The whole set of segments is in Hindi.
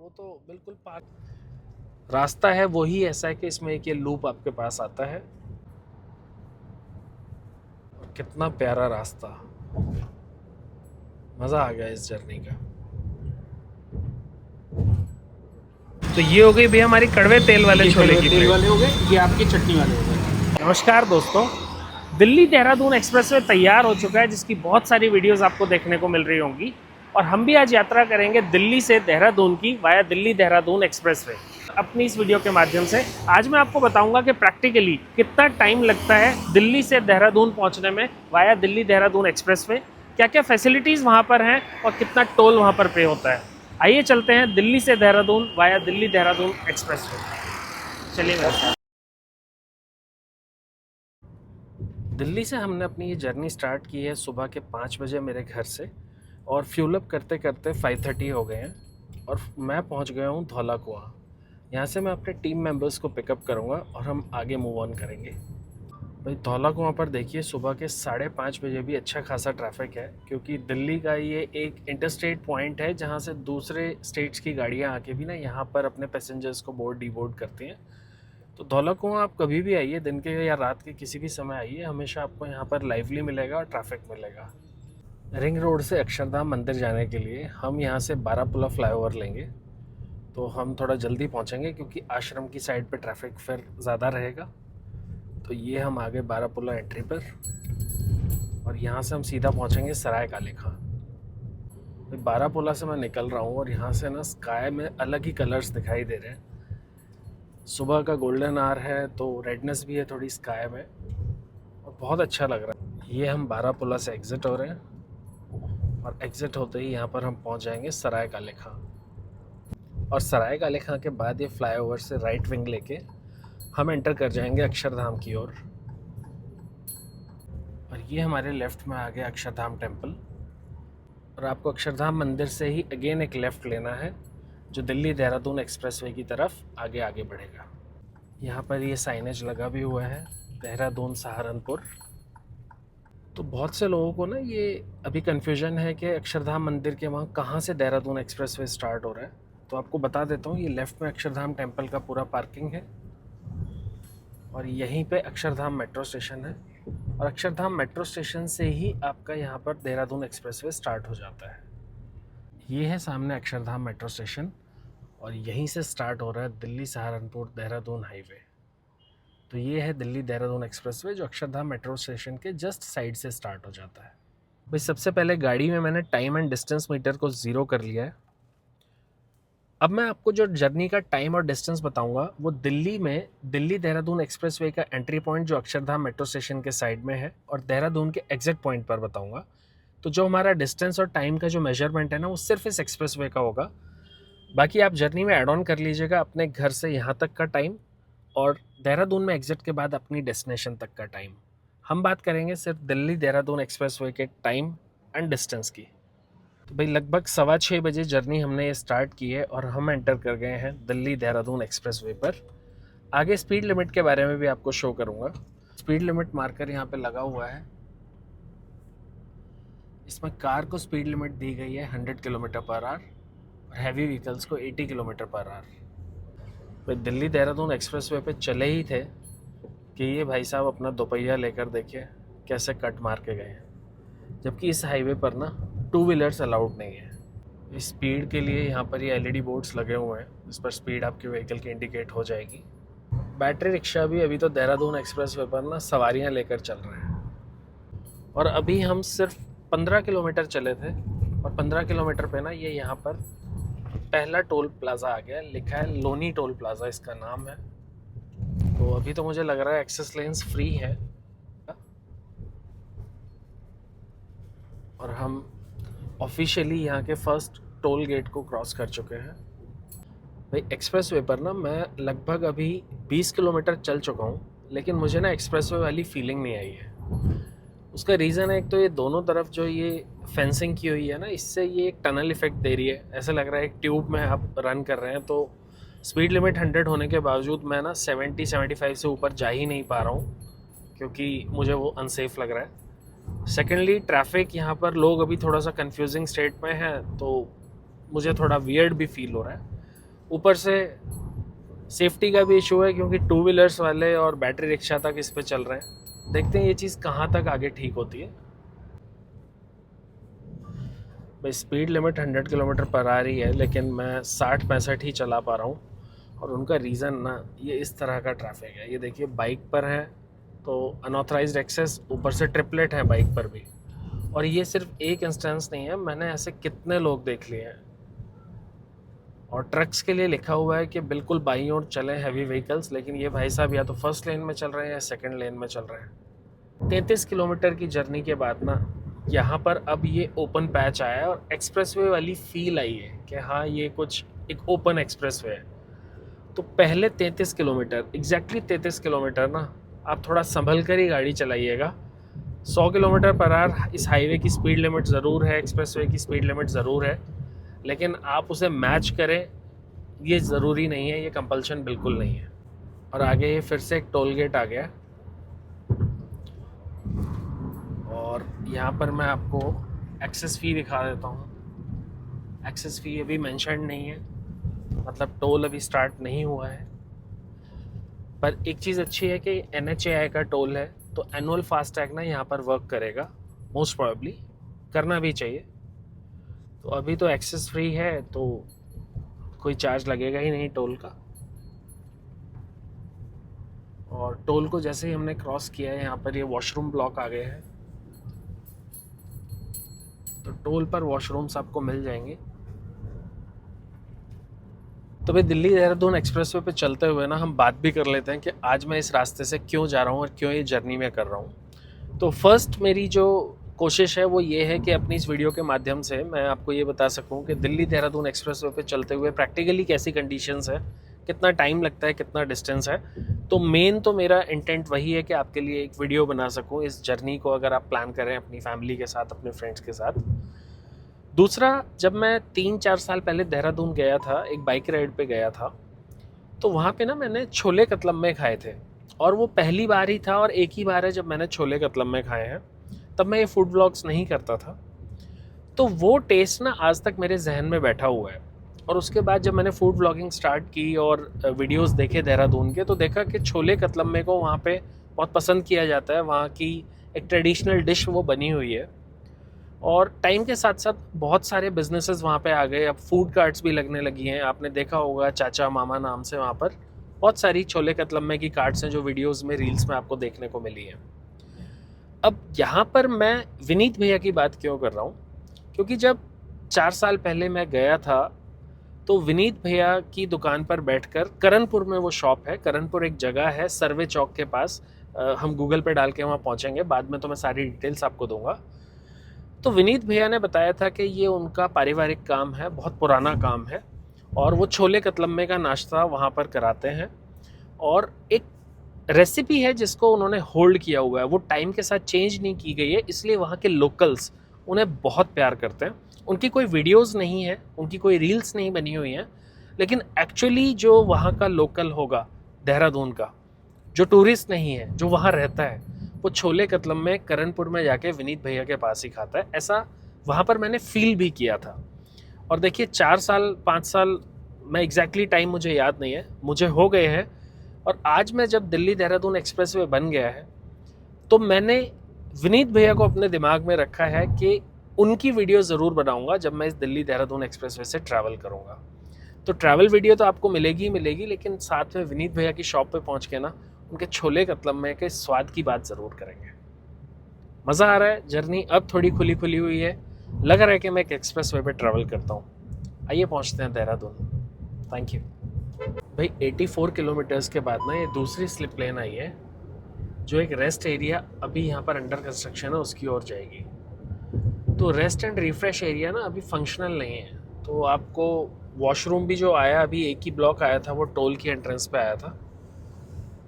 वो तो बिल्कुल पार्क रास्ता है, वही ऐसा है कि इसमें एक ये लूप आपके पास आता है। और कितना प्यारा रास्ता, मज़ा आ गया इस जर्नी का। तो ये हो गई भैया हमारी कड़वे तेल वाले छोले की तेल प्लेट। वाले हो गए, ये आपकी चटनी वाले हो गए। नमस्कार दोस्तों, दिल्ली देहरादून एक्सप्रेसवे तैयार हो चुका है, जिसकी बहुत सारी वीडियोस आपको देखने को मिल रही होंगी। और हम भी आज यात्रा करेंगे दिल्ली से देहरादून की वाया दिल्ली देहरादून एक्सप्रेसवे। अपनी इस वीडियो के माध्यम से आज मैं आपको बताऊंगा कि प्रैक्टिकली कितना टाइम लगता है दिल्ली से देहरादून पहुंचने में वाया दिल्ली देहरादून एक्सप्रेसवे, क्या क्या फैसिलिटीज़ वहाँ पर हैं और कितना टोल वहाँ पर पे होता है। आइए चलते हैं दिल्ली से देहरादून वाया दिल्ली देहरादून एक्सप्रेसवे। चलिए मेरे साथ। दिल्ली से हमने अपनी ये जर्नी स्टार्ट की है सुबह के 5 बजे मेरे घर से, और फ्यूल अप करते करते 5:30 हो गए हैं और मैं पहुंच गया हूँ धौला कुआं। यहाँ से मैं अपने टीम मेंबर्स को पिकअप करूँगा और हम आगे मूव ऑन करेंगे। भाई धौला कुआं पर देखिए सुबह के 5:30 बजे भी अच्छा खासा ट्रैफिक है, क्योंकि दिल्ली का ये एक इंटरस्टेट पॉइंट है जहाँ से दूसरे स्टेट्स की गाड़ियाँ आके भी ना यहाँ पर अपने पैसेंजर्स को बोर्ड डीबोर्ड करती हैं। तो धौला कुआं आप कभी भी आइए, दिन के या रात के किसी भी समय आइए, हमेशा आपको यहाँ पर लाइवली मिलेगा और ट्रैफिक मिलेगा। रिंग रोड से अक्षरधाम मंदिर जाने के लिए हम यहाँ से बारापुला फ्लाईओवर लेंगे, तो हम थोड़ा जल्दी पहुँचेंगे क्योंकि आश्रम की साइड पे ट्रैफिक फिर ज़्यादा रहेगा। तो ये हम आगे बारापुला एंट्री पर, और यहाँ से हम सीधा पहुँचेंगे सराय काले खां। बारापुला से मैं निकल रहा हूँ और यहाँ से ना स्काई में अलग ही कलर्स दिखाई दे रहे हैं। सुबह का गोल्डन आवर है तो रेडनेस भी है थोड़ी स्काई में, और बहुत अच्छा लग रहा है। ये हम बारापुला से एग्ज़िट हो रहे हैं और एग्ज़िट होते ही यहाँ पर हम पहुँच जाएंगे सराय काले खां। और सराय काले खां के बाद ये फ्लाईओवर से राइट विंग लेके हम एंटर कर जाएंगे अक्षरधाम की ओर। और ये हमारे लेफ़्ट में आ गया अक्षरधाम टेम्पल, और आपको अक्षरधाम मंदिर से ही अगेन एक लेफ़्ट लेना है जो दिल्ली देहरादून एक्सप्रेसवे की तरफ आगे आगे बढ़ेगा। यहाँ पर ये साइनेज लगा भी हुआ है देहरादून सहारनपुर। तो बहुत से लोगों को ना ये अभी कन्फ्यूजन है कि अक्षरधाम मंदिर के वहाँ कहाँ से देहरादून एक्सप्रेसवे स्टार्ट हो रहा है। तो आपको बता देता हूँ, ये लेफ़्ट में अक्षरधाम टेम्पल का पूरा पार्किंग है और यहीं पे अक्षरधाम मेट्रो स्टेशन है, और अक्षरधाम मेट्रो स्टेशन से ही आपका यहाँ पर देहरादून एक्सप्रेसवे स्टार्ट हो जाता है। ये है सामने अक्षरधाम मेट्रो स्टेशन, और यहीं से स्टार्ट हो रहा है दिल्ली सहारनपुर देहरादून हाईवे। तो ये है दिल्ली देहरादून एक्सप्रेसवे जो अक्षरधाम मेट्रो स्टेशन के जस्ट साइड से स्टार्ट हो जाता है। भाई सबसे पहले गाड़ी में मैंने टाइम एंड डिस्टेंस मीटर को 0 कर लिया है। अब मैं आपको जो जर्नी का टाइम और डिस्टेंस बताऊंगा वो दिल्ली में दिल्ली देहरादून एक्सप्रेसवे का एंट्री पॉइंट जो अक्षरधाम मेट्रो स्टेशन के साइड में है और देहरादून के एग्जिट पॉइंट पर बताऊंगा। तो जो हमारा डिस्टेंस और टाइम का जो मेजरमेंट है ना, वो सिर्फ इस एक्सप्रेसवे का होगा। बाकी आप जर्नी में ऐड ऑन कर लीजिएगा अपने घर से यहाँ तक का टाइम और देहरादून में एग्जिट के बाद अपनी डेस्टिनेशन तक का टाइम। हम बात करेंगे सिर्फ दिल्ली देहरादून एक्सप्रेसवे के टाइम एंड डिस्टेंस की। तो भाई लगभग 6:15 बजे जर्नी हमने ये स्टार्ट की है और हम एंटर कर गए हैं दिल्ली देहरादून एक्सप्रेसवे पर। आगे स्पीड लिमिट के बारे में भी आपको शो करूँगा। स्पीड लिमिट मार्कर यहाँ पे लगा हुआ है। इसमें कार को स्पीड लिमिट दी गई है 100 किलोमीटर पर आवर और हैवी व्हीकल्स को 80 किलोमीटर पर आवर। भाई दिल्ली देहरादून एक्सप्रेसवे पे चले ही थे कि ये भाई साहब अपना दोपहिया लेकर देखिए कैसे कट मार के गए हैं, जबकि इस हाईवे पर ना 2 व्हीलर्स अलाउड नहीं है। इस स्पीड के लिए यहाँ पर ये LED बोर्ड्स लगे हुए हैं, इस पर स्पीड आपके व्हीकल की इंडिकेट हो जाएगी। बैटरी रिक्शा भी अभी तो देहरादून एक्सप्रेसवे पर ना सवारियाँ लेकर चल रहे हैं। और अभी हम सिर्फ 15 किलोमीटर चले थे और 15 किलोमीटर पे ना ये यहाँ पर पहला टोल प्लाज़ा आ गया, लिखा है लोनी टोल प्लाज़ा इसका नाम है। तो अभी तो मुझे लग रहा है एक्सेस लेन्स फ्री है और हम ऑफिशियली यहाँ के फर्स्ट टोल गेट को क्रॉस कर चुके हैं। भाई एक्सप्रेसवे पर ना मैं लगभग अभी 20 किलोमीटर चल चुका हूँ, लेकिन मुझे ना एक्सप्रेसवे वाली फीलिंग नहीं आई है। उसका रीज़न है, एक तो ये दोनों तरफ जो ये फेंसिंग की हुई है ना, इससे ये एक टनल इफेक्ट दे रही है। ऐसा लग रहा है एक ट्यूब में आप रन कर रहे हैं। तो स्पीड लिमिट 100 होने के बावजूद मैं ना 70-75 से ऊपर जा ही नहीं पा रहा हूँ, क्योंकि मुझे वो अनसेफ लग रहा है। सेकेंडली ट्रैफिक यहाँ पर लोग अभी थोड़ा सा कंफ्यूजिंग स्टेट में है, तो मुझे थोड़ा वियर्ड भी फील हो रहा है। ऊपर से सेफ्टी का भी इशू है क्योंकि टू व्हीलर्स वाले और बैटरी रिक्शा तक इस पे चल रहे हैं। देखते हैं ये चीज़ कहाँ तक आगे ठीक होती है। भाई स्पीड लिमिट 100 किलोमीटर पर आ रही है, लेकिन मैं 60-65 ही चला पा रहा हूँ। और उनका रीज़न ना, ये इस तरह का ट्रैफिक है। ये देखिए बाइक पर है तो अनऑथराइज्ड एक्सेस, ऊपर से ट्रिपलेट है बाइक पर भी। और ये सिर्फ एक इंस्टेंस नहीं है, मैंने ऐसे कितने लोग देख लिए हैं। और ट्रक्स के लिए लिखा हुआ है कि बिल्कुल बाईं ओर चलें हैवी व्हीकल्स, लेकिन ये भाई साहब या तो फर्स्ट लेन में चल रहे हैं या सेकंड लेन में चल रहे हैं। 33 किलोमीटर की जर्नी के बाद ना यहाँ पर अब ये ओपन पैच आया है और एक्सप्रेसवे वाली फील आई है कि हाँ ये कुछ एक ओपन एक्सप्रेसवे है। तो पहले 33 किलोमीटर, एग्जैक्टली 33 किलोमीटर ना आप थोड़ा संभल कर ही गाड़ी चलाइएगा। 100 किलोमीटर पर आवर इस हाईवे की स्पीड लिमिट ज़रूर है, एक्सप्रेसवे की स्पीड लिमिट ज़रूर है, लेकिन आप उसे मैच करें ये ज़रूरी नहीं है, ये कंपल्शन बिल्कुल नहीं है। और आगे ये फिर से एक टोल गेट आ गया और यहाँ पर मैं आपको एक्सेस फ़ी दिखा देता हूँ। एक्सेस फ़ी अभी मेंशन नहीं है, मतलब टोल अभी स्टार्ट नहीं हुआ है। पर एक चीज़ अच्छी है कि NHAI का टोल है तो एनुअल फास्टैग ना यहाँ पर वर्क करेगा, मोस्ट प्रोबेबली करना भी चाहिए। तो अभी तो एक्सेस फ्री है तो कोई चार्ज लगेगा ही नहीं टोल का। और टोल को जैसे ही हमने क्रॉस किया है यहाँ पर ये वॉशरूम ब्लॉक आ गए हैं, तो टोल पर वॉशरूम्स आपको मिल जाएंगे। तो भाई दिल्ली देहरादून एक्सप्रेसवे पे चलते हुए ना हम बात भी कर लेते हैं कि आज मैं इस रास्ते से क्यों जा रहा हूँ और क्यों ये जर्नी में कर रहा हूँ। तो फर्स्ट मेरी जो कोशिश है वो ये है कि अपनी इस वीडियो के माध्यम से मैं आपको ये बता सकूँ कि दिल्ली देहरादून एक्सप्रेसवे पे चलते हुए प्रैक्टिकली कैसी कंडीशंस है, कितना टाइम लगता है, कितना डिस्टेंस है। तो मेन तो मेरा इंटेंट वही है कि आपके लिए एक वीडियो बना सकूँ इस जर्नी को, अगर आप प्लान करें अपनी फैमिली के साथ, अपने फ्रेंड्स के साथ। दूसरा, जब मैं 3-4 साल पहले देहरादून गया था, एक बाइक राइड पे गया था, तो वहाँ पे ना मैंने छोले कतलम्मे खाए थे। और वो पहली बार ही था और एक ही बार है जब मैंने छोले कतलम्मे खाए हैं। तब मैं ये फूड व्लॉग्स नहीं करता था, तो वो टेस्ट ना आज तक मेरे जहन में बैठा हुआ है। और उसके बाद जब मैंने फूड व्लॉगिंग स्टार्ट की और वीडियोस देखे देहरादून के, तो देखा कि छोले कतलम्मे को वहाँ पे बहुत पसंद किया जाता है। वहाँ की एक ट्रेडिशनल डिश वो बनी हुई है। और टाइम के साथ साथ बहुत सारे बिजनेसेस वहाँ पे आ गए, अब फूड कार्ट्स भी लगने लगी हैं। आपने देखा होगा चाचा मामा नाम से वहाँ पर बहुत सारी छोले कतलम्मे की कार्ट्स हैं जो वीडियोस में, रील्स में आपको देखने को मिली हैं। अब यहाँ पर मैं विनीत भैया की बात क्यों कर रहा हूँ, क्योंकि जब 4 साल पहले मैं गया था तो विनीत भैया की दुकान पर बैठकर, करणपुर में वो शॉप है, करणपुर एक जगह है सर्वे चौक के पास, हम गूगल पे डाल के वहाँ पहुँचेंगे, बाद में तो मैं सारी डिटेल्स आपको दूंगा। तो विनीत भैया ने बताया था कि ये उनका पारिवारिक काम है, बहुत पुराना काम है, और वो छोले कतलम्मे का नाश्ता वहाँ पर कराते हैं। और एक रेसिपी है जिसको उन्होंने होल्ड किया हुआ है, वो टाइम के साथ चेंज नहीं की गई है, इसलिए वहाँ के लोकल्स उन्हें बहुत प्यार करते हैं। उनकी कोई वीडियोस नहीं है, उनकी कोई रील्स नहीं बनी हुई हैं, लेकिन एक्चुअली जो वहाँ का लोकल होगा देहरादून का, जो टूरिस्ट नहीं है, जो वहाँ रहता है, वो छोले कतलम्मे करणपुर में जाके विनीत भैया के पास ही खाता है। ऐसा वहाँ पर मैंने फील भी किया था। और देखिए 4 साल 5 साल, मैं एग्जैक्टली टाइम मुझे याद नहीं है, मुझे हो गए हैं। और आज मैं जब दिल्ली देहरादून एक्सप्रेसवे बन गया है, तो मैंने विनीत भैया को अपने दिमाग में रखा है कि उनकी वीडियो ज़रूर बनाऊंगा जब मैं इस दिल्ली देहरादून एक्सप्रेसवे से ट्रैवल करूंगा। तो ट्रैवल वीडियो तो आपको मिलेगी ही मिलेगी, लेकिन साथ में विनीत भैया की शॉप पे पहुंच के ना उनके छोले कतलम्मे के स्वाद की बात ज़रूर करेंगे। मज़ा आ रहा है, जर्नी अब थोड़ी खुली खुली हुई है, लग रहा है कि मैं एक एक्सप्रेसवे पे ट्रैवल करता हूँ। आइए पहुँचते हैं देहरादून। Thank you. भाई 84 किलोमीटर्स के बाद ना ये दूसरी स्लिप लेन आई है, जो एक रेस्ट एरिया अभी यहाँ पर अंडर कंस्ट्रक्शन है उसकी ओर जाएगी। तो रेस्ट एंड रिफ्रेश एरिया ना अभी फंक्शनल नहीं है, तो आपको वॉशरूम भी जो आया, अभी एक ही ब्लॉक आया था, वो टोल की एंट्रेंस पे आया था।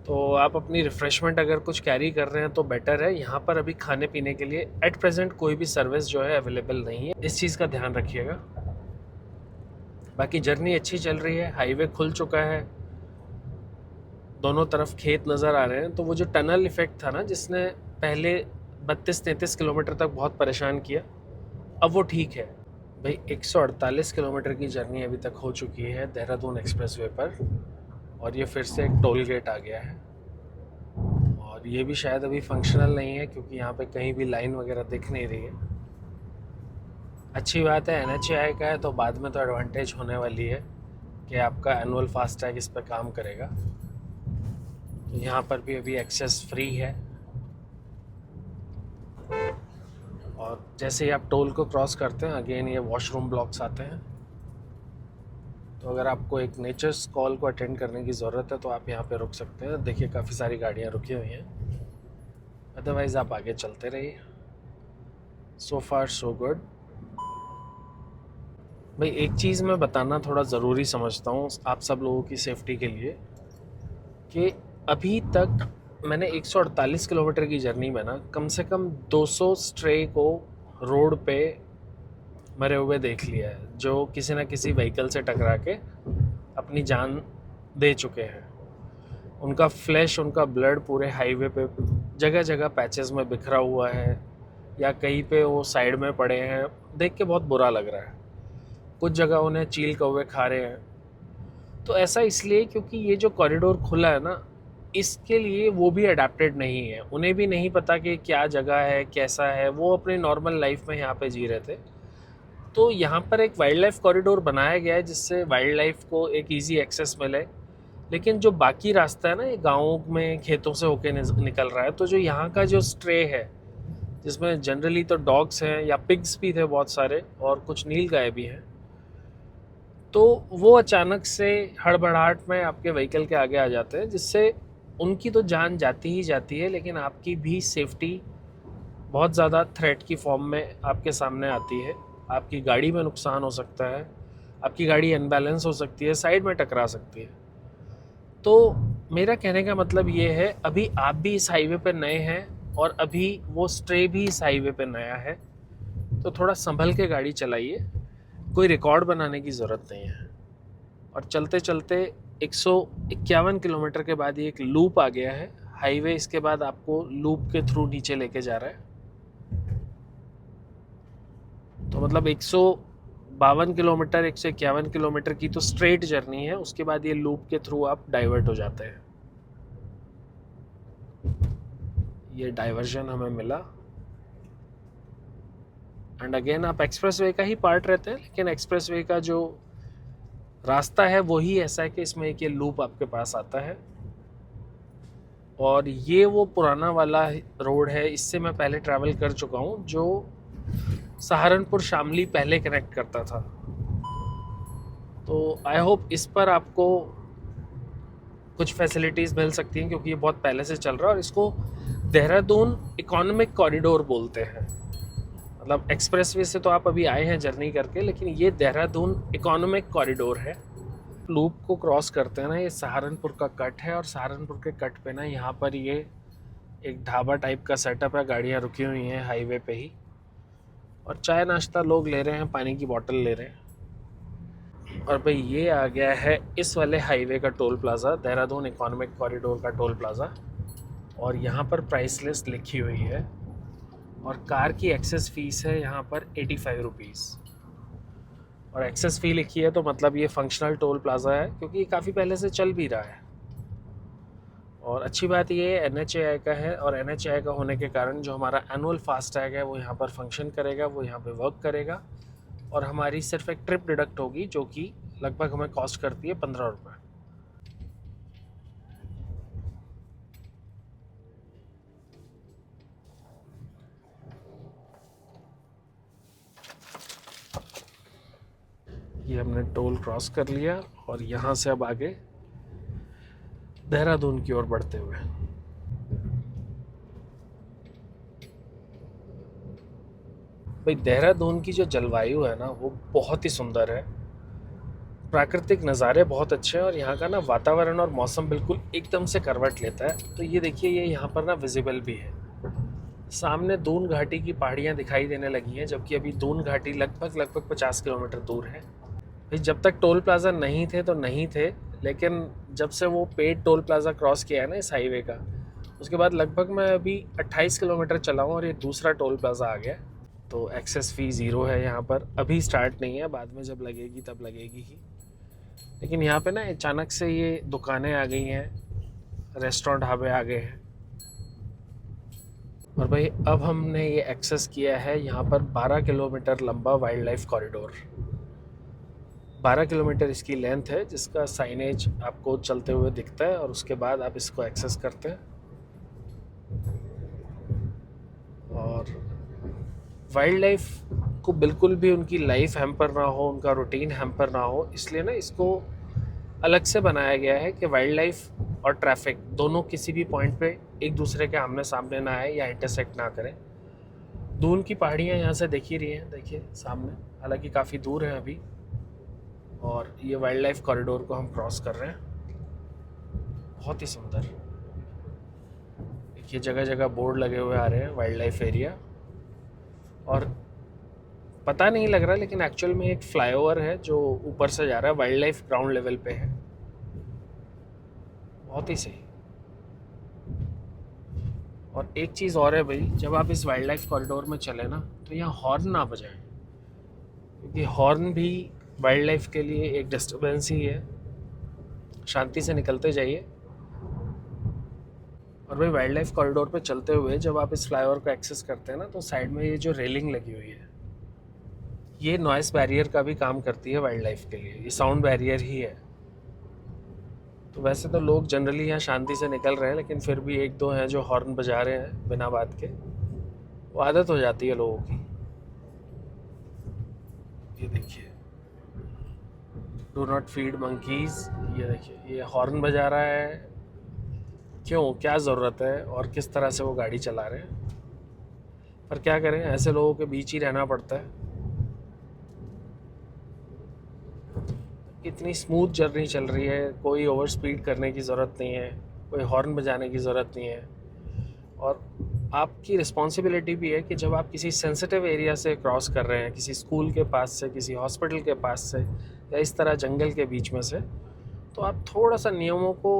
तो आप अपनी रिफ़्रेशमेंट अगर कुछ कैरी कर रहे हैं तो बेटर है। यहाँ पर अभी खाने पीने के लिए एट प्रेजेंट कोई भी सर्विस जो है अवेलेबल नहीं है, इस चीज़ का ध्यान रखिएगा। बाकी जर्नी अच्छी चल रही है, हाईवे खुल चुका है, दोनों तरफ खेत नज़र आ रहे हैं। तो वो जो टनल इफ़ेक्ट था ना, जिसने पहले 32-33 किलोमीटर तक बहुत परेशान किया, अब वो ठीक है। भाई 148 किलोमीटर की जर्नी अभी तक हो चुकी है देहरादून एक्सप्रेसवे पर, और ये फिर से एक टोल गेट आ गया है। और ये भी शायद अभी फंक्शनल नहीं है क्योंकि यहाँ पे कहीं भी लाइन वगैरह दिख नहीं रही है। अच्छी बात है, NHAI का है तो बाद में तो एडवांटेज होने वाली है कि आपका एनुअल फास्टैग इस पर काम करेगा। तो यहाँ पर भी अभी एक्सेस फ्री है। और जैसे ही आप टोल को क्रॉस करते हैं अगेन ये वॉशरूम ब्लॉक्स आते हैं। तो अगर आपको एक नेचर्स कॉल को अटेंड करने की ज़रूरत है तो आप यहाँ पे रुक सकते हैं। देखिए काफ़ी सारी गाड़ियाँ रुकी हुई हैं, अदरवाइज़ आप आगे चलते रहिए। सो फार सो गुड। भाई एक चीज़ मैं बताना थोड़ा ज़रूरी समझता हूँ आप सब लोगों की सेफ्टी के लिए, कि अभी तक मैंने 148 किलोमीटर की जर्नी में ना कम से कम 200 स्ट्रे को रोड पे मरे हुए देख लिया है, जो किसी न किसी व्हीकल से टकरा के अपनी जान दे चुके हैं। उनका फ्लैश, उनका ब्लड पूरे हाईवे पे जगह जगह पैचेस में बिखरा हुआ है, या कहीं पे वो साइड में पड़े हैं। देख के बहुत बुरा लग रहा है। कुछ जगह उन्हें चील कौवे खा रहे हैं। तो ऐसा इसलिए क्योंकि ये जो कॉरिडोर खुला है ना, इसके लिए वो भी अडेप्टेड नहीं है। उन्हें भी नहीं पता कि क्या जगह है, कैसा है। वो अपने नॉर्मल लाइफ में यहाँ पे जी रहे थे। तो यहाँ पर एक वाइल्ड लाइफ कॉरिडोर बनाया गया है जिससे वाइल्ड लाइफ को एक इजी एक्सेस मिले। लेकिन जो बाकी रास्ता है ना, ये गाँव में खेतों से होके निकल रहा है। तो जो यहाँ का जो स्ट्रे है, जिसमें जनरली तो डॉग्स हैं या पिग्स भी थे बहुत सारे, और कुछ नील गाय भी हैं, तो वो अचानक से हड़बड़ाहट में आपके व्हीकल के आगे आ जाते हैं, जिससे उनकी तो जान जाती ही जाती है, लेकिन आपकी भी सेफ्टी बहुत ज़्यादा थ्रेट की फॉर्म में आपके सामने आती है। आपकी गाड़ी में नुकसान हो सकता है, आपकी गाड़ी अनबैलेंस हो सकती है, साइड में टकरा सकती है। तो मेरा कहने का मतलब ये है, अभी आप भी इस हाईवे पे नए हैं और अभी वो स्ट्रे भी इस हाईवे पे नया है, तो थोड़ा संभल के गाड़ी चलाइए। कोई रिकॉर्ड बनाने की ज़रूरत नहीं है। और चलते चलते 151 किलोमीटर के बाद ये एक लूप आ गया है हाईवे। इसके बाद आपको लूप के थ्रू नीचे लेके जा रहा है। तो मतलब 152 किलोमीटर 151 किलोमीटर की तो स्ट्रेट जर्नी है, उसके बाद ये लूप के थ्रू आप डाइवर्ट हो जाते हैं। ये डाइवर्जन हमें मिला। एंड अगेन आप एक्सप्रेसवे का ही पार्ट रहते हैं, लेकिन एक्सप्रेसवे का जो रास्ता है वही ऐसा है कि इसमें एक ये लूप आपके पास आता है। और ये वो पुराना वाला रोड है, इससे मैं पहले ट्रैवल कर चुका हूँ, जो सहारनपुर शामली पहले कनेक्ट करता था। तो आई होप इस पर आपको कुछ फैसिलिटीज़ मिल सकती हैं, क्योंकि ये बहुत पहले से चल रहा है। और इसको देहरादून इकोनॉमिक कॉरिडोर बोलते हैं। मतलब एक्सप्रेसवे से तो आप अभी आए हैं जर्नी करके, लेकिन ये देहरादून इकोनॉमिक कॉरिडोर है। लूप को क्रॉस करते हैं ना, ये सहारनपुर का कट है, और सहारनपुर के कट पे ना यहाँ पर ये एक ढाबा टाइप का सेटअप है। गाड़ियाँ रुकी हुई हैं हाईवे पे ही, और चाय नाश्ता लोग ले रहे हैं, पानी की बोतल ले रहे हैं। और भाई ये आ गया है इस वाले हाईवे का toll plaza, Dehradun economic corridor का टोल प्लाज़ा। और यहाँ पर प्राइस लिस्ट लिखी हुई है, और कार की एक्सेस फ़ीस है यहाँ पर 85 रुपीज़। और एक्सेस फ़ी लिखी है तो मतलब ये फंक्शनल टोल प्लाज़ा है, क्योंकि ये काफ़ी पहले से चल भी रहा है। और अच्छी बात ये NHAI का है, और NHAI का होने के कारण जो हमारा एनुअल फास्टैग है वो यहाँ पर फंक्शन करेगा, वो यहाँ पे वर्क करेगा। और हमारी सिर्फ एक ट्रिप डिडक्ट होगी, जो कि लगभग हमें कॉस्ट करती है 15 रुपये। ये हमने टोल क्रॉस कर लिया, और यहाँ से अब आगे देहरादून की ओर बढ़ते हुए। भाई देहरादून की जो जलवायु है ना, वो बहुत ही सुंदर है। प्राकृतिक नज़ारे बहुत अच्छे हैं, और यहाँ का ना वातावरण और मौसम बिल्कुल एकदम से करवट लेता है। तो ये देखिए, ये यहाँ पर ना विजिबल भी है। सामने दून घाटी की पहाड़ियाँ दिखाई देने लगी हैं, जबकि अभी दून घाटी लगभग 50 किलोमीटर दूर है। भाई जब तक टोल प्लाज़ा नहीं थे तो नहीं थे, लेकिन जब से वो पेड टोल प्लाज़ा क्रॉस किया है ना इस हाईवे का, उसके बाद लगभग मैं अभी 28 किलोमीटर चला हूँ, और ये दूसरा टोल प्लाज़ा आ गया। तो एक्सेस फ़ी ज़ीरो है यहाँ पर। अभी स्टार्ट नहीं है, बाद में जब लगेगी तब लगेगी ही। लेकिन यहाँ पे ना अचानक से ये दुकानें आ गई हैं, रेस्टोरेंट ढाबे आ गए हैं। और भाई अब हमने ये एक्सेस किया है यहाँ पर 12 किलोमीटर लंबा वाइल्ड लाइफ कॉरिडोर। 12 किलोमीटर इसकी लेंथ है, जिसका साइनेज आपको चलते हुए दिखता है और उसके बाद आप इसको एक्सेस करते हैं। और वाइल्ड लाइफ को बिल्कुल भी उनकी लाइफ हैम्पर ना हो, उनका रूटीन हैम्पर ना हो, इसलिए ना इसको अलग से बनाया गया है कि वाइल्ड लाइफ और ट्रैफिक दोनों किसी भी पॉइंट पे एक दूसरे के आमने सामने ना आए या इंटरसेक्ट ना करें। दून की पहाड़ियाँ यहाँ से दिख ही रही हैं, देखिए सामने, हालांकि काफ़ी दूर है अभी। और ये वाइल्ड लाइफ कॉरिडोर को हम क्रॉस कर रहे हैं। बहुत ही सुंदर, देखिए जगह जगह बोर्ड लगे हुए आ रहे हैं वाइल्ड लाइफ एरिया। और पता नहीं लग रहा, लेकिन एक्चुअल में एक फ्लाईओवर है जो ऊपर से जा रहा है, वाइल्ड लाइफ ग्राउंड लेवल पे है। बहुत ही सही। और एक चीज़ और है भाई, जब आप इस वाइल्ड लाइफ कॉरिडोर में चले ना, तो यहाँ हॉर्न ना बजाएं, क्योंकि हॉर्न भी वाइल्ड लाइफ के लिए एक डिस्टर्बेंस ही है। शांति से निकलते जाइए। और भाई वाइल्ड लाइफ कॉरिडोर पे चलते हुए जब आप इस फ्लाईओवर को एक्सेस करते हैं ना, तो साइड में ये जो रेलिंग लगी हुई है, ये नॉइस बैरियर का भी काम करती है वाइल्ड लाइफ के लिए। ये साउंड बैरियर ही है। तो वैसे तो लोग जनरली यहाँ शांति से निकल रहे हैं, लेकिन फिर भी एक दो हैं जो हॉर्न बजा रहे हैं बिना बात के। वो आदत हो जाती है लोगों की। ये देखिए, डू नॉट फीड मंकीज। ये देखिए, ये हॉर्न बजा रहा है। क्यों, क्या ज़रूरत है और किस तरह से वो गाड़ी चला रहे हैं। पर क्या करें, ऐसे लोगों के बीच ही रहना पड़ता है। इतनी स्मूथ जर्नी चल रही है, कोई ओवर स्पीड करने की ज़रूरत नहीं है, कोई हॉर्न बजाने की ज़रूरत नहीं है। और आपकी रिस्पॉन्सिबिलिटी भी है कि जब आप किसी सेंसिटिव एरिया से क्रॉस कर रहे हैं, किसी स्कूल के पास से, किसी हॉस्पिटल के पास से, या इस तरह जंगल के बीच में से, तो आप थोड़ा सा नियमों को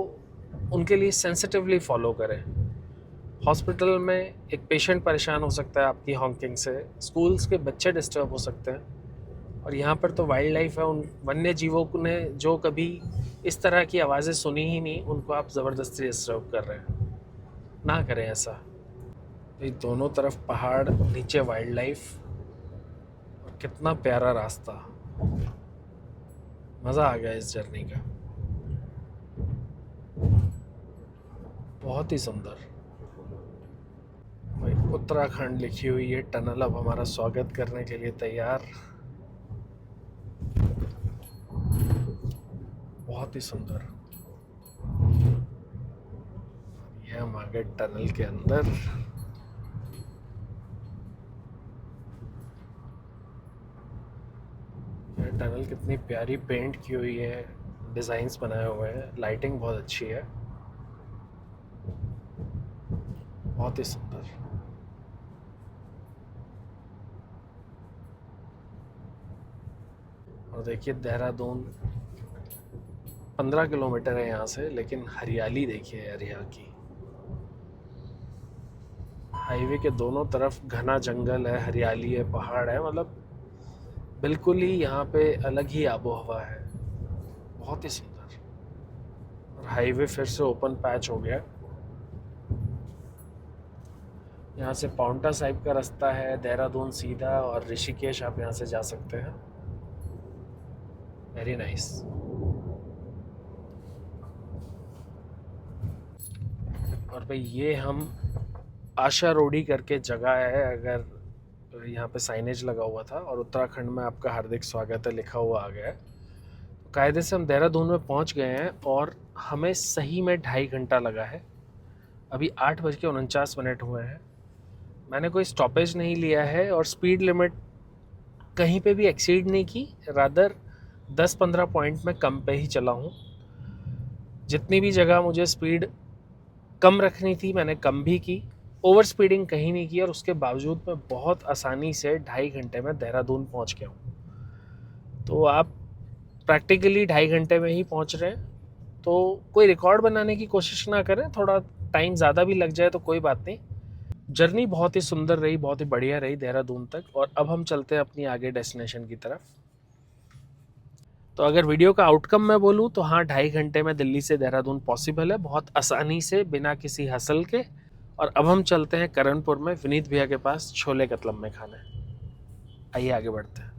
उनके लिए सेंसिटिवली फॉलो करें। हॉस्पिटल में एक पेशेंट परेशान हो सकता है आपकी हॉन्किंग से, स्कूल्स के बच्चे डिस्टर्ब हो सकते हैं, और यहाँ पर तो वाइल्ड लाइफ है। उन वन्य जीवों ने जो कभी इस तरह की आवाज़ें सुनी ही नहीं, उनको आप ज़बरदस्ती डिस्टर्ब कर रहे हैं। ना करें ऐसा। ये दोनों तरफ पहाड़, नीचे वाइल्ड लाइफ, और कितना प्यारा रास्ता। मज़ा आ गया इस जर्नी का, बहुत ही सुंदर। भाई उत्तराखंड लिखी हुई है टनल अब हमारा स्वागत करने के लिए तैयार। बहुत ही सुंदर। ये हम आ गए टनल के अंदर। ये टनल कितनी प्यारी पेंट की हुई है, डिज़ाइंस बनाए हुए हैं, लाइटिंग बहुत अच्छी है, बहुत ही सुंदर। और देखिए देहरादून 15 किलोमीटर है यहाँ से, लेकिन हरियाली देखिए यार यहाँ की। हाईवे के दोनों तरफ घना जंगल है, हरियाली है, पहाड़ है, मतलब बिल्कुल ही यहाँ पे अलग ही आबो हवा है। बहुत ही सुंदर। और हाईवे फिर से ओपन पैच हो गया। यहाँ से पाउंटा साहिब का रास्ता है, देहरादून सीधा, और ऋषिकेश आप यहाँ से जा सकते हैं। Very nice. और भाई ये हम आशा रोडी करके जगह है, अगर यहाँ पे साइनेज लगा हुआ था, और उत्तराखंड में आपका हार्दिक स्वागत है लिखा हुआ आ गया है। तो कायदे से हम देहरादून में पहुँच गए हैं, और हमें सही में 2.5 घंटा लगा है। अभी 8:49 हुए हैं। मैंने कोई स्टॉपेज नहीं लिया है, और स्पीड लिमिट कहीं पे भी एक्सीड नहीं की, रादर 10-15 पॉइंट में कम पे ही चला हूँ। जितनी भी जगह मुझे स्पीड कम रखनी थी मैंने कम भी की, ओवर स्पीडिंग कहीं नहीं की, और उसके बावजूद मैं बहुत आसानी से 2.5 घंटे में देहरादून पहुँच गया हूँ। तो आप प्रैक्टिकली 2.5 घंटे में ही पहुँच रहे हैं, तो कोई रिकॉर्ड बनाने की कोशिश ना करें। थोड़ा टाइम ज़्यादा भी लग जाए तो कोई बात नहीं, जर्नी बहुत ही सुंदर रही, बहुत ही बढ़िया रही देहरादून तक। और अब हम चलते हैं अपनी आगे डेस्टिनेशन की तरफ। तो अगर वीडियो का आउटकम मैं बोलूँ तो हाँ, 2.5 घंटे में दिल्ली से देहरादून पॉसिबल है, बहुत आसानी से, बिना किसी हसल के। और अब हम चलते हैं करणपुर में विनीत भैया के पास छोले कतलम में खाने। आइए आगे बढ़ते हैं।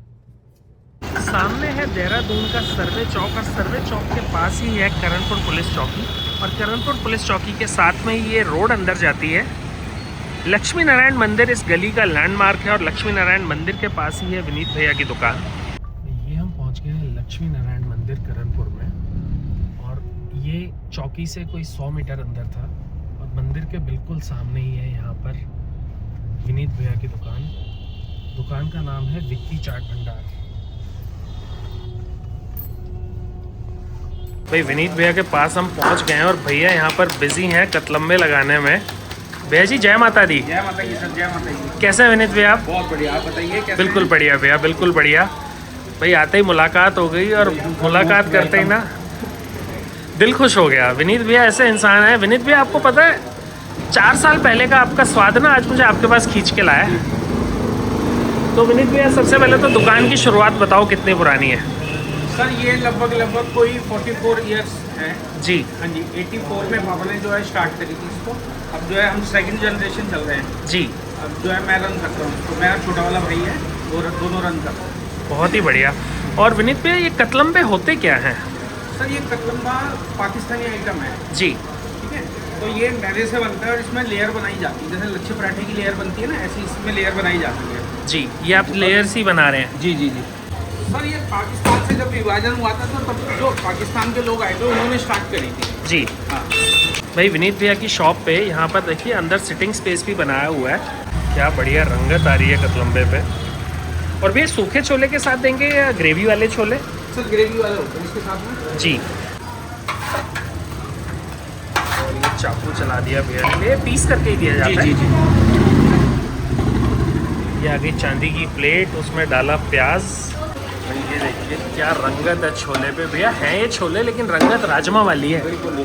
सामने है देहरादून का सर्वे चौक, और सर्वे चौक के पास ही है करणपुर पुलिस चौकी। और करणपुर पुलिस चौकी के साथ में ही ये रोड अंदर जाती है। लक्ष्मी नारायण मंदिर इस गली का लैंडमार्क है, और लक्ष्मी नारायण मंदिर के पास ही है विनीत भैया की दुकान। ये हम पहुंच गए हैं लक्ष्मी नारायण मंदिर करणपुर में, और ये चौकी से कोई 100 मीटर अंदर था। और मंदिर के बिल्कुल सामने ही है यहाँ पर विनीत भैया की दुकान। दुकान का नाम है विक्की चाट भंडार। भाई विनीत भैया के पास हम पहुंच गए हैं, और भैया यहाँ पर बिजी हैं कतलम्बे लगाने में। भैया जी जय माता दी। जय माता की सर, जय माता की। कैसे हैं विनीत भैया आप? बहुत बढ़िया, आप बताइए कैसे? बिल्कुल बढ़िया भैया, बिल्कुल बढ़िया। भाई आते ही मुलाकात हो गई, और मुलाकात करते ही ना दिल खुश हो गया। विनीत भैया ऐसे इंसान है। विनीत भैया आपको पता है 4 साल पहले का आपका स्वाद ना आज मुझे आपके पास खींच के लाया है। तो विनीत भैया सबसे पहले तो दुकान की शुरुआत बताओ कितनी पुरानी है? सर ये लगभग कोई 44 इयर्स है जी। हाँ जी, 84 में पापा ने जो है स्टार्ट करी थी इसको। अब जो है हम सेकंड जनरेशन चल रहे हैं जी। अब जो है मैं रन करता हूँ, तो मेरा छोटा वाला भाई है, वो दोनों रन करता हूँ। बहुत ही बढ़िया। और विनीत भैया ये कतलम्बे होते क्या हैं? सर ये कतलम्बा पाकिस्तानी आइटम है जी। ठीक है। तो ये मैदे से बनता है, और इसमें लेयर बनाई जाती है, जैसे लच्छे पराठे की लेयर बनती है ना, ऐसी इसमें लेयर बनाई जाती है। जी, ये आप लेयर्स ही बना रहे हैं? जी जी जी। सर ये पाकिस्तान से जब विभाजन हुआ था, तो तब जो पाकिस्तान के लोग आए थे उन्होंने स्टार्ट करी थी। जी हाँ भाई विनीत भैया की शॉप पे यहाँ पर देखिए अंदर सिटिंग स्पेस भी बनाया हुआ है। क्या बढ़िया रंगत आ रही है कतलम्बे पे। और भैया सूखे छोले के साथ देंगे या ग्रेवी वाले छोले? सर ग्रेवी वाले होते हैं इसके साथ में। जी। और ये चाकू चला दिया भैया ने, पीस करके ही दिया जाता है। जी जी। ये आगे चांदी की प्लेट, उसमें डाला प्याज। भाई ये देखिए क्या रंगत है छोले पे। भैया है ये छोले, लेकिन रंगत राजमा वाली है। बिल्कुल।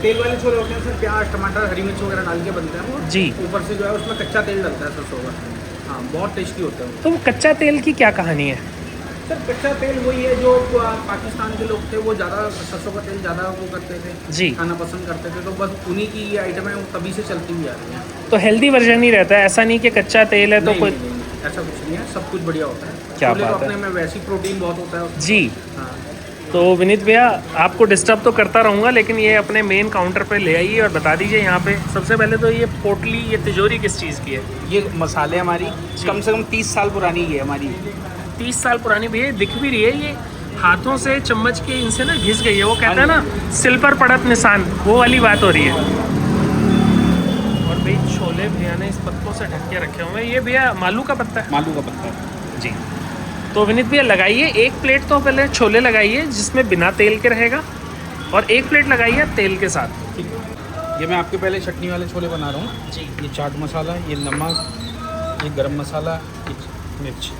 तेल वाले छोले होते हैं सर, प्याज टमाटर हरी मिर्च वगैरह डाल के बनते हैं वो। जी। ऊपर से जो है उसमें कच्चा तेल डलता है सरसों का। हाँ बहुत टेस्टी होता है। तो वो कच्चा तेल की क्या कहानी है? सर कच्चा तेल वही है जो पाकिस्तान के लोग थे, वो ज़्यादा सरसों का तेल ज़्यादा वो करते थे जी, खाना पसंद करते थे, तो बस उन्हीं की ये आइटम है, वो तभी से चलती हुई आ रही है। तो हेल्दी वर्जन ही रहता है, ऐसा नहीं कि कच्चा तेल है तो नहीं, कोई नहीं, नहीं, ऐसा कुछ नहीं है, सब कुछ बढ़िया होता है। क्या छोले तो बात है। अपने में वैसे ही प्रोटीन बहुत होता है उसमें। जी। हाँ तो विनीत भैया आपको डिस्टर्ब तो करता रहूँगा, लेकिन ये अपने मेन काउंटर पे ले आइए और बता दीजिए यहाँ पे सबसे पहले तो ये पोटली, ये तिजोरी किस चीज़ की है? ये मसाले हमारी कम से कम 30 साल पुरानी है हमारी। 30 साल पुरानी भैया, दिख भी रही है। ये हाथों से चम्मच के इनसे ना घिस गई है, वो कहता है ना सिल पर पड़त निशान, वो वाली बात हो रही है। और भाई छोले भैया ने इस पत्तों से ढक के रखे हुए हैं। ये भैया मालू का पत्ता है? मालू का पत्ता है जी। तो विनीत भैया लगाइए एक प्लेट, तो पहले छोले लगाइए जिसमें बिना तेल के रहेगा, और एक प्लेट लगाइए तेल के साथ। ठीक है। ये मैं आपके पहले चटनी वाले छोले बना रहा हूँ जी। ये चाट मसाला, ये नमक, ये गरम मसाला, ये मिर्च,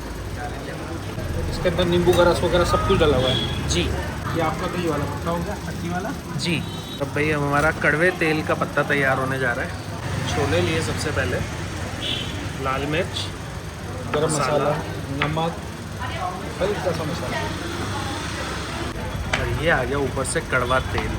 इसके अंदर नींबू का रस वगैरह सब कुछ डाला हुआ है। जी। ये आपका तो ये वाला पत्ता होगा चटनी वाला। जी। अब भाई हमारा कड़वे तेल का पत्ता तैयार होने जा रहा है। छोले लिए सबसे पहले, लाल मिर्च, गरम मसाला, नमक, हल्का सा मसाला, और ये आ गया ऊपर से कड़वा तेल।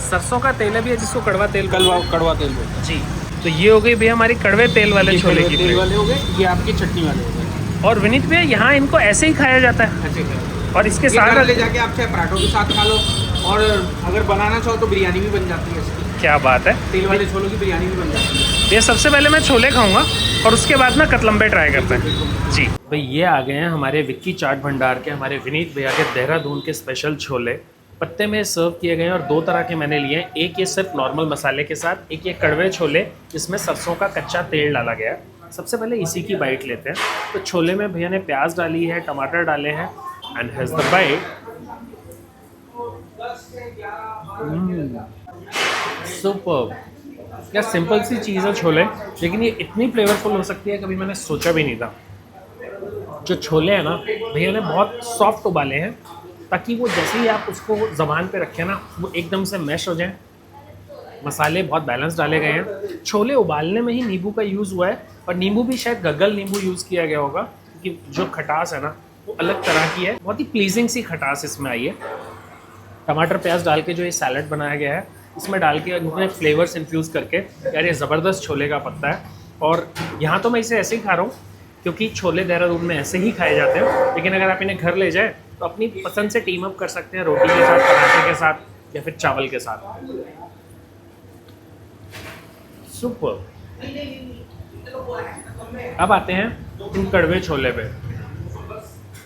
सरसों का तेल है भैया जिसको कड़वा तेल कड़वा तेल बोलते हैं। जी। तो ये हो गई भैया हमारी कड़वे तेल वाले छोले की तेल प्लेट। वाले हो गए, ये आपके चटनी वाले हो गए। और विनीत भैया यहाँ इनको ऐसे ही खाया जाता है, ऐसे करें। और इसके ये घर साथ ले जाके आप चाहे पराठों के साथ खा लो, और अगर बनाना चाहो तो बिरयानी भी बन जाती है इसकी। क्या बात है। तेल वाले छोलों की बिरयानी भी बन जाती है। ये सबसे पहले मैं छोले खाऊंगा और उसके बाद ना कतलम्बे ट्राई करते हैं। जी भाई ये आ गए हैं हमारे विक्की चाट भंडार के, हमारे विनीत भैया के देहरादून के स्पेशल छोले। पत्ते में सर्व किए गए हैं, और 2 तरह के मैंने लिए हैं। एक ये सिर्फ नॉर्मल मसाले के साथ, एक ये कड़वे छोले जिसमें सरसों का कच्चा तेल डाला गया है। सबसे पहले इसी की बाइट लेते हैं। तो छोले में भैया ने प्याज डाली है, टमाटर डाले हैं, and has the bite. Super. क्या सिंपल सी चीज़ है छोले, लेकिन ये इतनी फ्लेवरफुल हो सकती है कभी मैंने सोचा भी नहीं था। जो छोले हैं ना भैया ने बहुत सॉफ्ट उबाले हैं, ताकि वो जैसे ही आप उसको ज़बान पे रखें ना वो एकदम से मैश हो जाए। मसाले बहुत बैलेंस डाले गए हैं। छोले उबालने में ही नींबू का यूज़ हुआ है, और नींबू भी शायद गग्गल नींबू यूज़ किया गया होगा, क्योंकि जो खटास है ना वो अलग तरह की है, बहुत ही प्लीजिंग सी खटास इसमें आई है। टमाटर प्याज डाल के जो ये सैलड बनाया गया है, इसमें डाल के उन्होंने फ्लेवर्स इन्फ्यूज़ करके, यार ये ज़बरदस्त छोले का पत्ता है। और यहाँ तो मैं इसे ऐसे ही खा रहा हूँ क्योंकि छोले देहरादून में ऐसे ही खाए जाते हैं, लेकिन अगर आप इन्हें घर ले जाए तो अपनी पसंद से टीम अप कर सकते हैं, रोटी के साथ, पराठे के साथ, या फिर चावल के साथ। सुपर। अब आते हैं इन कड़वे छोले पे।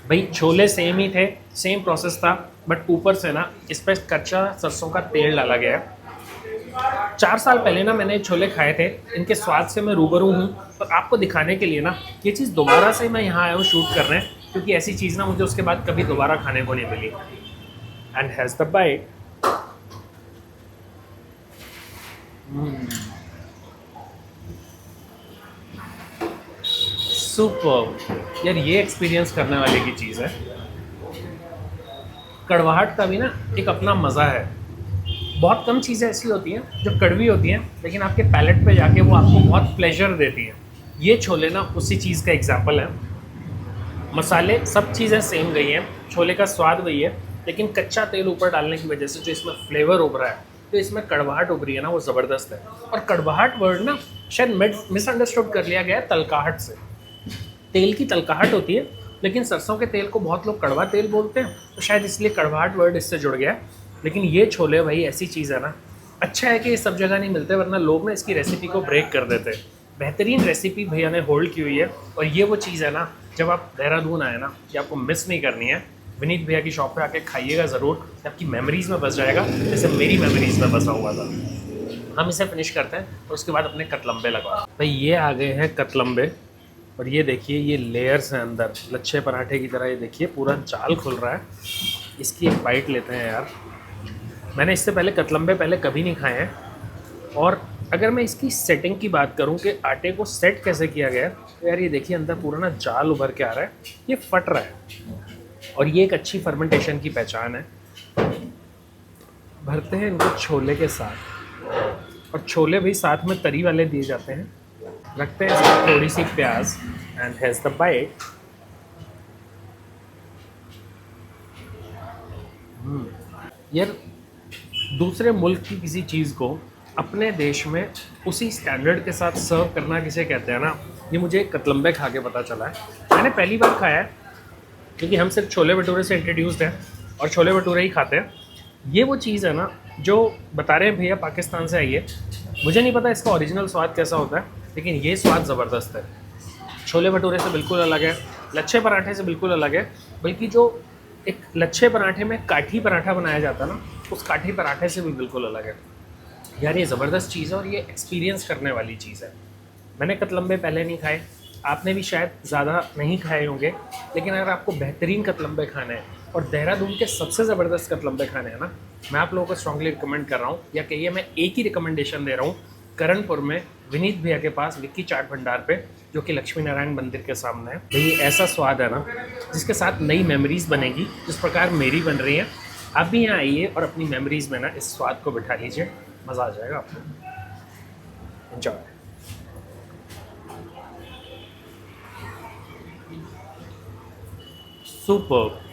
भाई छोले सेम ही थे, सेम प्रोसेस था, बट ऊपर से ना इस पर कच्चा सरसों का तेल डाला गया है। 4 साल पहले ना मैंने छोले खाए थे, इनके स्वाद से मैं रूबरू हूँ, और आपको दिखाने के लिए ना ये चीज़ दोबारा से मैं यहाँ आया हूँ शूट करने, क्योंकि ऐसी चीज़ ना मुझे उसके बाद कभी दोबारा खाने को नहीं मिली। And has the bite. Super. यार ये एक्सपीरियंस करने वाले की चीज़ है। कड़वाहट का भी ना एक अपना मज़ा है। बहुत कम चीज़ें ऐसी होती हैं जो कड़वी होती हैं, लेकिन आपके पैलेट पे जाके वो आपको बहुत प्लेजर देती हैं। ये छोले ना उसी चीज़ का एग्जाम्पल है। मसाले सब चीज़ें सेम गई हैं, छोले का स्वाद वही है, लेकिन कच्चा तेल ऊपर डालने की वजह से जो इसमें फ्लेवर उभरा है, तो इसमें कड़वाहट उभरी है ना, वो ज़बरदस्त है। और कड़वाहट वर्ड ना शायद मिसअंडरस्टूड कर लिया गया है तलकाहट से। तेल की तलकाहट होती है, लेकिन सरसों के तेल को बहुत लोग कड़वा तेल बोलते हैं, तो शायद इसलिए कड़वाहट वर्ड इससे जुड़ गया है। लेकिन ये छोले भाई ऐसी चीज़ है ना, अच्छा है कि ये सब जगह नहीं मिलते, वरना लोग ना इसकी रेसिपी को ब्रेक कर देते। बेहतरीन रेसिपी भैया ने होल्ड की हुई है, और ये वो चीज़ है ना, जब आप देहरादून आए ना, कि आपको मिस नहीं करनी है। विनीत भैया की शॉप पे आके खाइएगा ज़रूर, आपकी मेमोरीज़ में बस जाएगा, जैसे मेरी मेमोरीज़ में बसा हुआ था। हम इसे फिनिश करते हैं और उसके बाद अपने कतलम्बे लगवा। भाई ये आ गए हैं कतलम्बे, और ये देखिए ये लेयर्स हैं अंदर, लच्छे पराठे की तरह। ये देखिए पूरा जाल खुल रहा है। इसकी एक बाइट लेते हैं यार। मैंने इससे पहले कतलम्बे पहले कभी नहीं खाए हैं, और अगर मैं इसकी सेटिंग की बात करूं कि आटे को सेट कैसे किया गया है, तो यार ये देखिए अंदर पूरा ना जाल उभर के आ रहा है, ये फट रहा है, और ये एक अच्छी फर्मेंटेशन की पहचान है। भरते हैं इनको छोले के साथ, और छोले भी साथ में तरी वाले दिए जाते हैं। रखते हैं इसमें थोड़ी सी प्याज, एंड हैज़ द बाइट। यार दूसरे मुल्क की किसी चीज़ को अपने देश में उसी स्टैंडर्ड के साथ सर्व करना किसे कहते हैं ना, ये मुझे कतलम्बे खा के पता चला है। मैंने पहली बार खाया है, क्योंकि हम सिर्फ छोले भटूरे से इंट्रोड्यूस्ड हैं और छोले भटूरे ही खाते हैं। ये वो चीज़ है ना जो बता रहे हैं भैया पाकिस्तान से आई है। मुझे नहीं पता इसका ओरिजिनल स्वाद कैसा होता है, लेकिन ये स्वाद ज़बरदस्त है। छोले भटूरे से बिल्कुल अलग है, लच्छे पराठे से बिल्कुल अलग है, बल्कि जो एक लच्छे पराठे में काठी पराठा बनाया जाता है ना, उस काठी पराठे से भी बिल्कुल अलग है। यार ये ज़बरदस्त चीज़ है, और ये एक्सपीरियंस करने वाली चीज़ है। मैंने कतलम्बे पहले नहीं खाए, आपने भी शायद ज़्यादा नहीं खाए होंगे, लेकिन अगर आपको बेहतरीन कतलम्बे खाने हैं और देहरादून के सबसे ज़बरदस्त कतलम्बे खाने हैं ना, मैं आप लोगों को स्ट्रांगली रिकमेंड कर रहा हूँ, या कहिए मैं एक ही रिकमेंडेशन दे रहा हूँ। करणपुर में विनीत भैया के पास विक्की चाट भंडार पे, जो कि लक्ष्मी नारायण मंदिर के सामने है। भाई ऐसा स्वाद है ना जिसके साथ नई मेमोरीज़ बनेगी, जिस प्रकार मेरी बन रही हैं। आप भी यहाँ आइए और अपनी मेमोरीज़ में ना इस स्वाद को बिठा लीजिए, मज़ा आ जाएगा आपको। एंजॉय। सुपर।